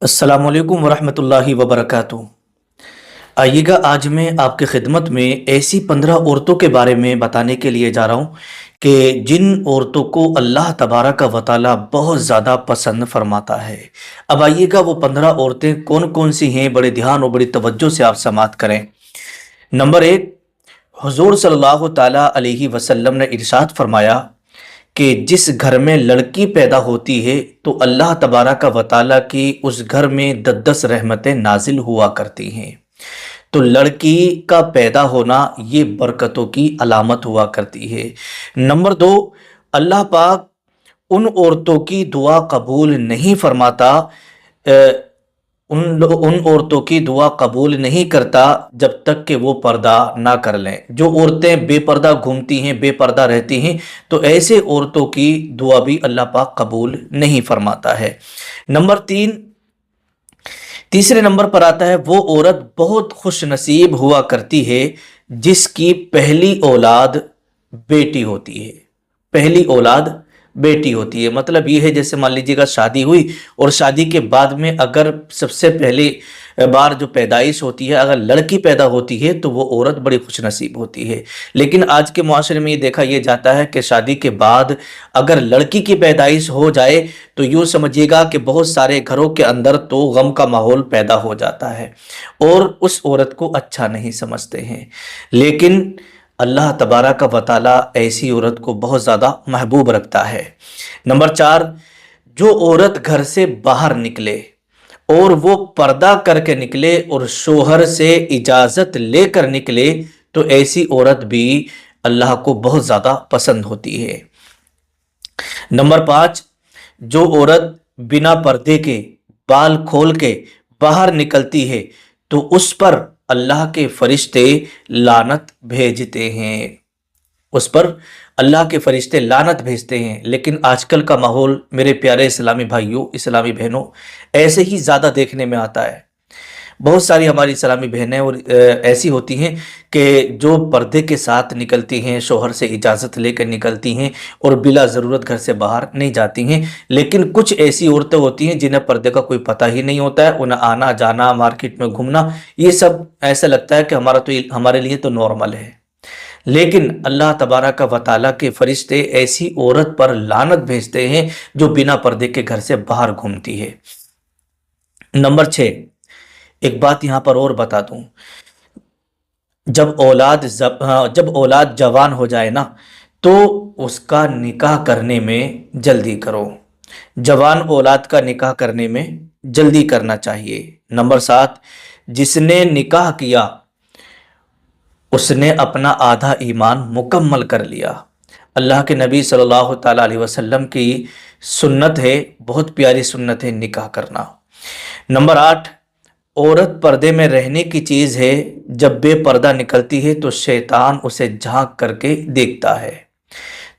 السلام علیکم ورحمۃ اللہ وبرکاتہ۔ آئیے گا آج میں آپ کی خدمت میں ایسی 15 عورتوں کے بارے میں بتانے کے لیے جا رہا ہوں کہ جن عورتوں کو اللہ تبارک و تعالی بہت زیادہ پسند فرماتا ہے۔ اب آئیے گا وہ 15 عورتیں کون کون سی ہیں، بڑے دھیان اور بڑی توجہ سے آپ سماعت کریں۔ نمبر 1، حضور صلی اللہ تعالی علیہ وسلم نے ارشاد فرمایا کہ جس گھر میں لڑکی پیدا ہوتی ہے تو اللہ تبارک و تعالیٰ کی اس گھر میں 10 رحمتیں نازل ہوا کرتی ہیں۔ تو لڑکی کا پیدا ہونا یہ برکتوں کی علامت ہوا کرتی ہے۔ نمبر 2، اللہ پاک ان عورتوں کی دعا قبول نہیں فرماتا، ان عورتوں کی دعا قبول نہیں کرتا جب تک کہ وہ پردہ نہ کر لیں۔ جو عورتیں بے پردہ گھومتی ہیں، بے پردہ رہتی ہیں، تو ایسے عورتوں کی دعا بھی اللہ پاک قبول نہیں فرماتا ہے۔ نمبر 3، تیسرے نمبر پر آتا ہے وہ عورت بہت خوش نصیب ہوا کرتی ہے جس کی پہلی اولاد بیٹی ہوتی ہے۔ پہلی اولاد بیٹی ہوتی ہے، مطلب یہ ہے جیسے مان لیجیے گا شادی ہوئی اور شادی کے بعد میں اگر سب سے پہلی بار جو پیدائش ہوتی ہے اگر لڑکی پیدا ہوتی ہے تو وہ عورت بڑی خوش نصیب ہوتی ہے۔ لیکن آج کے معاشرے میں یہ دیکھا یہ جاتا ہے کہ شادی کے بعد اگر لڑکی کی پیدائش ہو جائے تو یوں سمجھیے گا کہ بہت سارے گھروں کے اندر تو غم کا ماحول پیدا ہو جاتا ہے اور اس عورت کو اچھا نہیں سمجھتے ہیں۔ لیکن اللہ تبارک و تعالیٰ ایسی عورت کو بہت زیادہ محبوب رکھتا ہے۔ نمبر 4، جو عورت گھر سے باہر نکلے اور وہ پردہ کر کے نکلے اور شوہر سے اجازت لے کر نکلے تو ایسی عورت بھی اللہ کو بہت زیادہ پسند ہوتی ہے۔ نمبر 5، جو عورت بنا پردے کے بال کھول کے باہر نکلتی ہے تو اس پر اللہ کے فرشتے لعنت بھیجتے ہیں، اس پر اللہ کے فرشتے لعنت بھیجتے ہیں۔ لیکن آج کل کا ماحول میرے پیارے اسلامی بھائیوں، اسلامی بہنوں، ایسے ہی زیادہ دیکھنے میں آتا ہے۔ بہت ساری ہماری اسلامی بہنیں اور ایسی ہوتی ہیں کہ جو پردے کے ساتھ نکلتی ہیں، شوہر سے اجازت لے کر نکلتی ہیں اور بلا ضرورت گھر سے باہر نہیں جاتی ہیں۔ لیکن کچھ ایسی عورتیں ہوتی ہیں جنہیں پردے کا کوئی پتہ ہی نہیں ہوتا ہے، انہیں آنا جانا، مارکیٹ میں گھومنا، یہ سب ایسا لگتا ہے کہ ہمارے لیے تو نارمل ہے۔ لیکن اللہ تبارک و تعالیٰ کے فرشتے ایسی عورت پر لعنت بھیجتے ہیں جو بنا پردے کے گھر سے باہر گھومتی ہے۔ نمبر 6، ایک بات یہاں پر اور بتا دوں، جب اولاد جوان ہو جائے نا تو اس کا نکاح کرنے میں جلدی کرو۔ جوان اولاد کا نکاح کرنے میں جلدی کرنا چاہیے۔ نمبر 7، جس نے نکاح کیا اس نے اپنا آدھا ایمان مکمل کر لیا۔ اللہ کے نبی صلی اللہ تعالیٰ علیہ وسلم کی سنت ہے، بہت پیاری سنت ہے نکاح کرنا۔ نمبر 8، عورت پردے میں رہنے کی چیز ہے، جب بے پردہ نکلتی ہے تو شیطان اسے جھانک کر کے دیکھتا ہے۔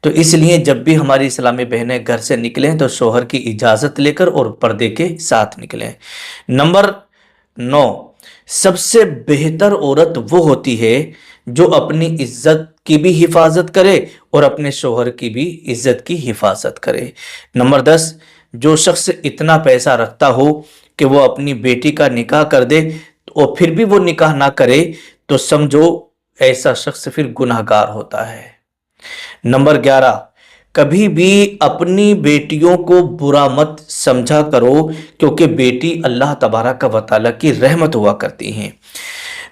تو اس لیے جب بھی ہماری اسلامی بہنیں گھر سے نکلیں تو شوہر کی اجازت لے کر اور پردے کے ساتھ نکلیں۔ نمبر 9، سب سے بہتر عورت وہ ہوتی ہے جو اپنی عزت کی بھی حفاظت کرے اور اپنے شوہر کی بھی عزت کی حفاظت کرے۔ نمبر 10، جو شخص اتنا پیسہ رکھتا ہو کہ وہ اپنی بیٹی کا نکاح کر دے اور پھر بھی وہ نکاح نہ کرے تو سمجھو ایسا شخص پھر گناہگار ہوتا ہے۔ نمبر 11، کبھی بھی اپنی بیٹیوں کو برا مت سمجھا کرو کیونکہ بیٹی اللہ تبارک و تعالیٰ کی رحمت ہوا کرتی ہیں۔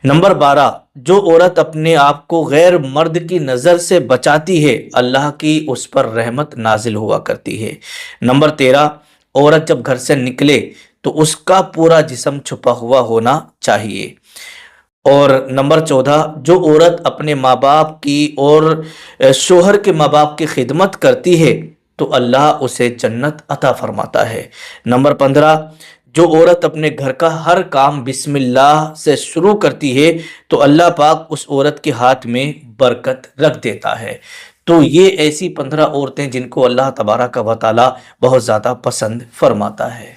نمبر 12، جو عورت اپنے آپ کو غیر مرد کی نظر سے بچاتی ہے اللہ کی اس پر رحمت نازل ہوا کرتی ہے۔ نمبر 13، عورت جب گھر سے نکلے تو اس کا پورا جسم چھپا ہوا ہونا چاہیے۔ اور نمبر 14، جو عورت اپنے ماں باپ کی اور شوہر کے ماں باپ کی خدمت کرتی ہے تو اللہ اسے جنت عطا فرماتا ہے۔ نمبر 15، جو عورت اپنے گھر کا ہر کام بسم اللہ سے شروع کرتی ہے تو اللہ پاک اس عورت کے ہاتھ میں برکت رکھ دیتا ہے۔ تو یہ ایسی 15 عورتیں جن کو اللہ تبارک و تعالیٰ بہت زیادہ پسند فرماتا ہے۔